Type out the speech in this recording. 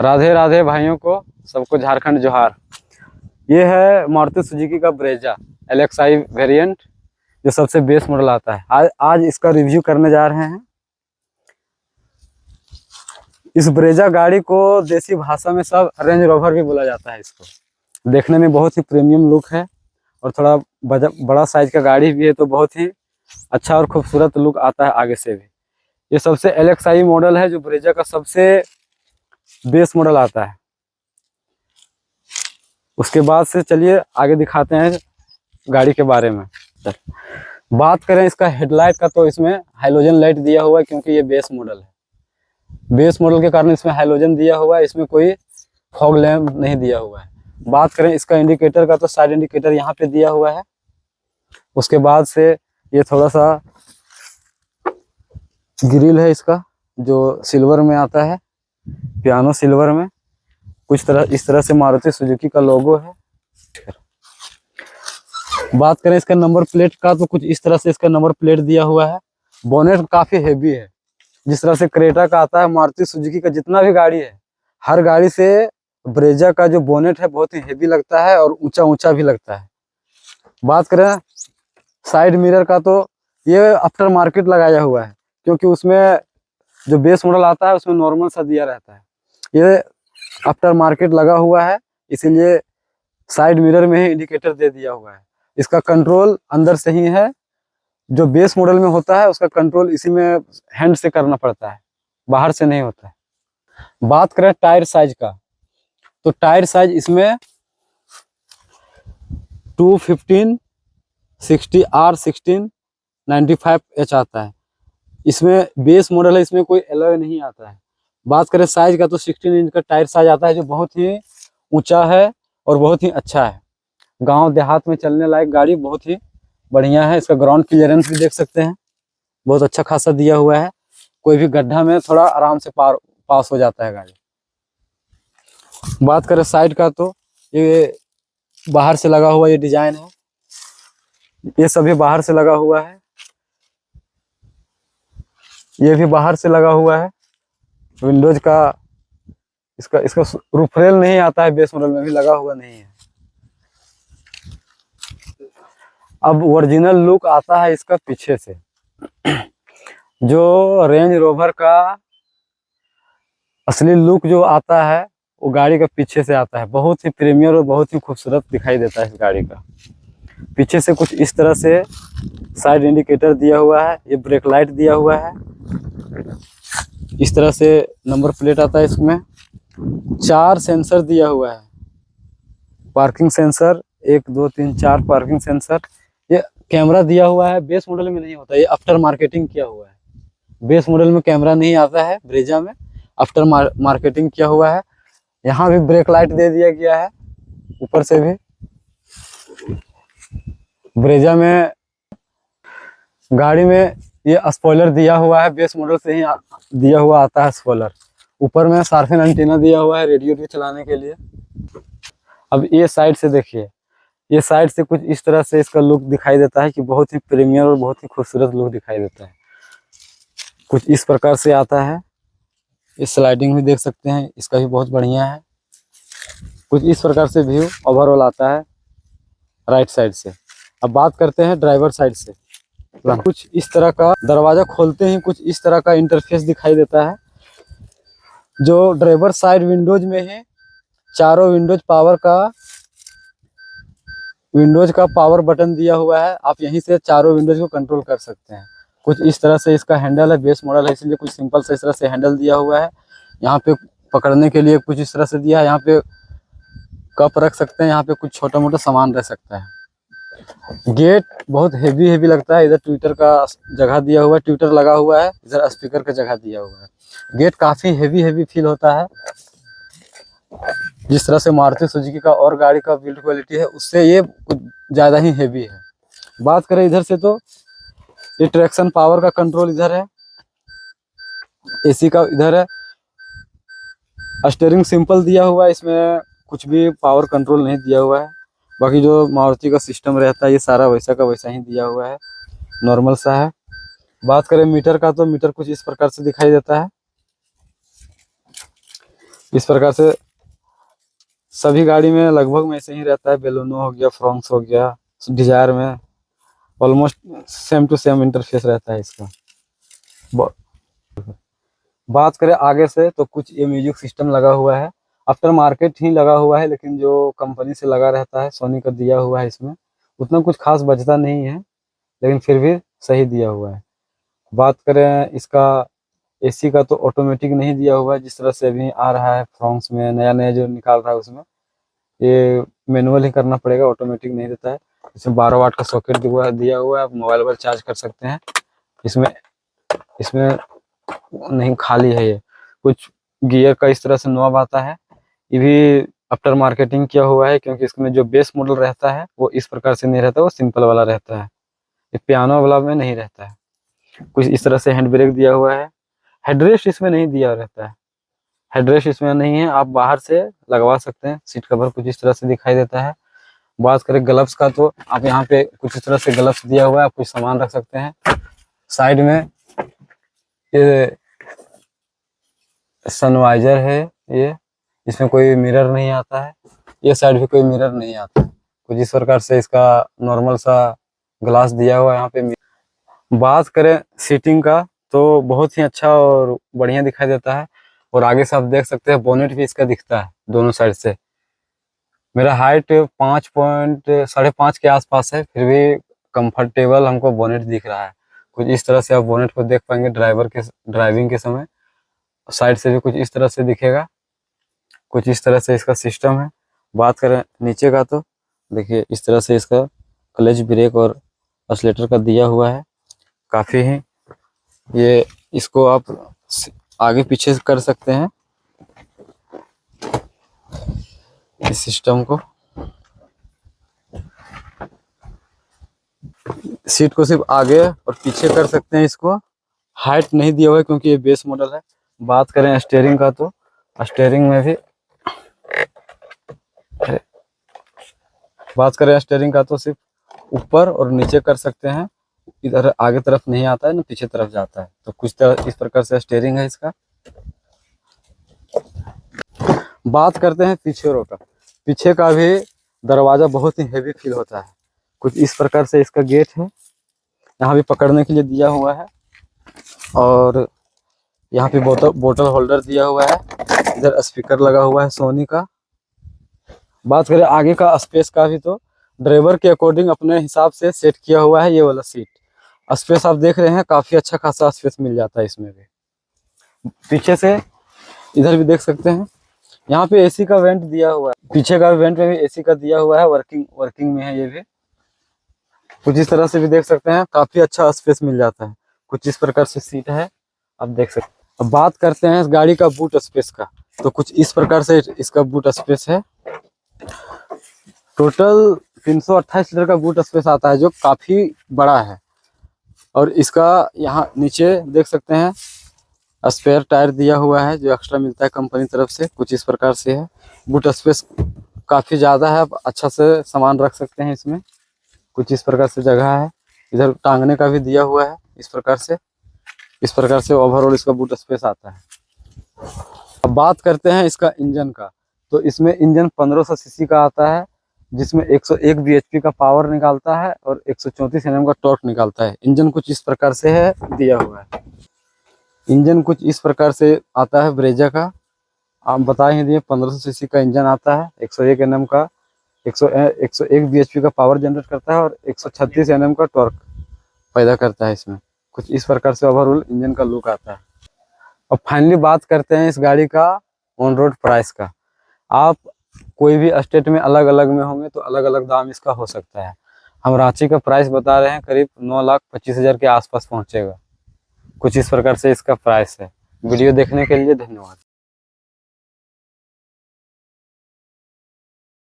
राधे राधे भाइयों को, सबको झारखंड जोहार। ये है मारुति सुजुकी का ब्रेजा LXI वेरिएंट, जो सबसे बेस्ट मॉडल आता है। आज इसका रिव्यू करने जा रहे हैं। इस ब्रेजा गाड़ी को देसी भाषा में सब रेंज रोवर भी बोला जाता है। इसको देखने में बहुत ही प्रीमियम लुक है और थोड़ा बड़ा साइज का गाड़ी भी है, तो बहुत ही अच्छा और खूबसूरत लुक आता है आगे से भी। ये सबसे LXI मॉडल है, जो ब्रेजा का सबसे बेस मॉडल आता है। उसके बाद से चलिए आगे दिखाते हैं गाड़ी के बारे में। बात करें इसका हेडलाइट का, तो इसमें हाइलोजन लाइट दिया हुआ है, क्योंकि ये बेस मॉडल है। बेस मॉडल के कारण इसमें हाइलोजन दिया हुआ है, इसमें कोई फॉग लैम्प नहीं दिया हुआ है। बात करें इसका इंडिकेटर का, तो साइड इंडिकेटर यहाँ पे दिया हुआ है। उसके बाद से ये थोड़ा सा ग्रिल है इसका, जो सिल्वर में आता है, पियानो सिल्वर में। कुछ तरह इस तरह से मारुति सुजुकी का लोगो है। बात करें इसका नंबर प्लेट का, तो कुछ इस तरह से इसका नंबर प्लेट दिया हुआ है। बोनेट काफी हेवी है, जिस तरह से क्रेटा का आता है। मारुति सुजुकी का जितना भी गाड़ी है, हर गाड़ी से ब्रेजा का जो बोनेट है बहुत ही हेवी लगता है और ऊंचा ऊंचा भी लगता है। बात करें साइड मिरर का, तो ये आफ्टर मार्केट लगाया हुआ है, क्योंकि उसमें जो बेस मॉडल आता है उसमें नॉर्मल सा दिया रहता है। ये आफ्टर मार्केट लगा हुआ है, इसीलिए साइड मिरर में ही इंडिकेटर दे दिया हुआ है। इसका कंट्रोल अंदर से ही है। जो बेस मॉडल में होता है उसका कंट्रोल इसी में हैंड से करना पड़ता है, बाहर से नहीं होता है। बात करें टायर साइज का, तो टायर साइज इसमें 215 60R16 95H आता है। इसमें बेस मॉडल है, इसमें कोई अलॉय नहीं आता है। बात करें साइज का, तो 16 इंच का टायर साइज आता है, जो बहुत ही ऊंचा है और बहुत ही अच्छा है। गांव देहात में चलने लायक गाड़ी बहुत ही बढ़िया है। इसका ग्राउंड क्लियरेंस भी देख सकते हैं, बहुत अच्छा खासा दिया हुआ है। कोई भी गड्ढा में थोड़ा आराम से पास हो जाता है गाड़ी। बात करें साइड का, तो ये बाहर से लगा हुआ ये डिजाइन है, ये सभी बाहर से लगा हुआ है। ये भी बाहर से लगा हुआ है। विंडोज का इसका रूफ रेल नहीं आता है, बेस मॉडल में भी लगा हुआ नहीं है। अब ओरिजिनल लुक आता है इसका पीछे से। जो रेंज रोवर का असली लुक जो आता है वो गाड़ी का पीछे से आता है। बहुत ही प्रीमियम और बहुत ही खूबसूरत दिखाई देता है इस गाड़ी का। पीछे से कुछ इस तरह से साइड इंडिकेटर दिया हुआ है, ये ब्रेक लाइट दिया हुआ है। इस तरह से नंबर प्लेट आता है। इसमें 4 सेंसर दिया हुआ है, पार्किंग सेंसर 1 2 3 4 पार्किंग सेंसर। ये कैमरा दिया हुआ है, बेस मॉडल में नहीं होता, ये आफ्टर मार्केटिंग किया हुआ है। बेस मॉडल में कैमरा नहीं आता है, ब्रेजा में आफ्टर मार्केटिंग किया हुआ है। यहाँ भी ब्रेक लाइट दे दिया गया है, ऊपर से भी। ब्रेजा में गाड़ी में ये स्पॉइलर दिया हुआ है, बेस मॉडल से ही दिया हुआ आता है स्पॉइलर। ऊपर में शार्पन एंटीना दिया हुआ है रेडियो भी चलाने के लिए। अब ये साइड से देखिए, ये साइड से कुछ इस तरह से इसका लुक दिखाई देता है कि बहुत ही प्रीमियम और बहुत ही खूबसूरत लुक दिखाई देता है। कुछ इस प्रकार से आता है। इस स्लाइडिंग भी देख सकते हैं, इसका भी बहुत बढ़िया है। कुछ इस प्रकार से व्यू ओवरऑल आता है राइट साइड से। अब बात करते हैं ड्राइवर साइड से। कुछ इस तरह का दरवाजा खोलते ही कुछ इस तरह का इंटरफेस दिखाई देता है। जो ड्राइवर साइड विंडोज में है, चारों विंडोज का पावर बटन दिया हुआ है। आप यहीं से चारों विंडोज को कंट्रोल कर सकते हैं। कुछ इस तरह से इसका हैंडल है, बेस मॉडल है इसलिए कुछ सिंपल से इस तरह से हैंडल दिया हुआ है। यहाँ पे पकड़ने के लिए कुछ इस तरह से दिया है। यहाँ पे कप रख सकते हैं, यहाँ पे कुछ छोटा मोटा सामान रह सकता है। गेट बहुत हेवी लगता है। इधर ट्विटर का जगह दिया हुआ है, ट्विटर लगा हुआ है। इधर स्पीकर का जगह दिया हुआ है। गेट काफी हेवी फील होता है। जिस तरह से मारुति सुजुकी का और गाड़ी का बिल्ड क्वालिटी है, उससे ये कुछ ज्यादा ही हेवी है। बात करें इधर से, तो ये ट्रैक्शन पावर का कंट्रोल इधर है, एसी का इधर है। स्टीयरिंग सिंपल दिया हुआ है, इसमें कुछ भी पावर कंट्रोल नहीं दिया हुआ है। बाकी जो मारुति का सिस्टम रहता है ये सारा वैसा का वैसा ही दिया हुआ है, नॉर्मल सा है। बात करें मीटर का, तो मीटर कुछ इस प्रकार से दिखाई देता है। इस प्रकार से सभी गाड़ी में लगभग में ऐसे ही रहता है। बेलोनो हो गया, फ्रोंक्स हो गया, डिजायर में almost same to same interface रहता है इसका। ब- बात करें आगे से तो कुछ ये म्यूजिक सिस्टम लगा हुआ है, आफ्टर मार्केट ही लगा हुआ है, लेकिन जो कंपनी से लगा रहता है, सोनी का दिया हुआ है, इसमें उतना कुछ खास बचता नहीं है, लेकिन फिर भी सही दिया हुआ है। बात करें इसका एसी का तो ऑटोमेटिक नहीं दिया हुआ है, जिस तरह से अभी आ रहा है फ्रॉन्क्स में नया नया जो निकाल रहा है, उसमें ये मैनुअल ही करना पड़ेगा, ऑटोमेटिक नहीं देता है। इसमें 12 वाट का सॉकेट दिया हुआ है, आप मोबाइल पर चार्ज कर सकते हैं। इसमें इसमें नहीं, खाली है ये। कुछ गियर का इस तरह से नॉब आता है, ये भी आफ्टर मार्केटिंग किया हुआ है, क्योंकि इसमें जो बेस मॉडल रहता है वो इस प्रकार से नहीं रहता, वो सिंपल वाला रहता है, ये पियानो वाला में नहीं रहता है। कुछ इस तरह से हैंड ब्रेक दिया हुआ है। हेडरेस्ट इसमें नहीं दिया रहता है, हेडरेस्ट इसमें नहीं है, आप बाहर से लगवा सकते हैं। सीट कवर कुछ इस तरह से दिखाई देता है। बात करें ग्लव्स का तो आप यहाँ पे कुछ इस तरह से ग्लव्स दिया हुआ है, आप कुछ सामान रख सकते हैं। साइड में ये सनवाइजर है, ये इसमें कोई मिरर नहीं आता है, ये साइड भी कोई मिरर नहीं आता है। कुछ इस प्रकार से इसका नॉर्मल सा ग्लास दिया हुआ है यहाँ पे। बात करें सीटिंग का तो बहुत ही अच्छा और बढ़िया दिखाई देता है, और आगे से आप देख सकते हैं बोनेट भी इसका दिखता है दोनों साइड से। मेरा हाइट 5.5 के आसपास है, फिर भी कंफर्टेबल हमको बोनेट दिख रहा है। कुछ इस तरह से आप बोनेट को देख पाएंगे ड्राइविंग के समय। साइड से भी कुछ इस तरह से दिखेगा, कुछ इस तरह से इसका सिस्टम है। बात करें नीचे का तो देखिए इस तरह से इसका क्लच, ब्रेक और एक्सीलरेटर का दिया हुआ है। काफ़ी ही ये इसको आप आगे पीछे कर सकते हैं इस सिस्टम को। सीट को सिर्फ आगे और पीछे कर सकते हैं, इसको हाइट नहीं दिया हुआ है क्योंकि ये बेस मॉडल है। बात करें स्टीयरिंग का तो स्टीयरिंग में भी सिर्फ ऊपर और नीचे कर सकते हैं, इधर आगे तरफ नहीं आता है ना पीछे तरफ जाता है। तो कुछ तरह इस प्रकार से स्टीयरिंग है इसका। बात करते हैं पीछे रो का। पीछे का भी दरवाजा बहुत ही हेवी फील होता है। कुछ इस प्रकार से इसका गेट है, यहाँ भी पकड़ने के लिए दिया हुआ है, और यहाँ पे बोतल होल्डर दिया हुआ है। इधर स्पीकर लगा हुआ है सोनी का। बात करें आगे का स्पेस का भी तो ड्राइवर के अकॉर्डिंग अपने हिसाब से सेट किया हुआ है। ये वाला सीट स्पेस आप देख रहे हैं, काफी अच्छा खासा स्पेस मिल जाता है इसमें भी। पीछे से इधर भी देख सकते हैं, यहाँ पे एसी का वेंट दिया हुआ है, पीछे का वेंट में भी एसी का दिया हुआ है, वर्किंग में है ये भी। कुछ इस तरह से भी देख सकते हैं, काफी अच्छा स्पेस मिल जाता है। कुछ इस प्रकार से सीट है, आप देख सकते हैं। अब बात करते हैं इस गाड़ी का बूट स्पेस का, तो कुछ इस प्रकार से इसका बूट स्पेस है। टोटल 328 लीटर का बूट स्पेस आता है, जो काफी बड़ा है। और इसका यहाँ नीचे देख सकते हैं स्पेयर टायर दिया हुआ है, जो एक्स्ट्रा मिलता है कंपनी तरफ से। कुछ इस प्रकार से है, बूट स्पेस काफी ज्यादा है, आप अच्छा से सामान रख सकते हैं इसमें। कुछ इस प्रकार से जगह है, इधर टांगने का भी दिया हुआ है इस प्रकार से ओवरऑल इसका बूट स्पेस आता है। अब बात करते हैं इसका इंजन का, तो इसमें इंजन 1500 सीसी का आता है, जिसमें 101 bhp का पावर निकालता है और 134 Nm का टॉर्क निकालता है। इंजन कुछ इस प्रकार से है दिया हुआ है। इंजन कुछ इस प्रकार से आता है ब्रेजा का, आप बता ही दिए 1500 सीसी का इंजन आता है, 101 Nm का 101 bhp का पावर जनरेट करता है और 136 Nm का टॉर्क पैदा करता है इसमें। कुछ इस प्रकार से ओवरऑल इंजन का लुक आता है। अब फाइनली बात करते हैं इस गाड़ी का ऑन रोड प्राइस का। आप कोई भी स्टेट में अलग अलग में होंगे तो अलग अलग दाम इसका हो सकता है। हम रांची का प्राइस बता रहे हैं, करीब 9,25,000 के आसपास पहुंचेगा। कुछ इस प्रकार से इसका प्राइस है। वीडियो देखने के लिए धन्यवाद।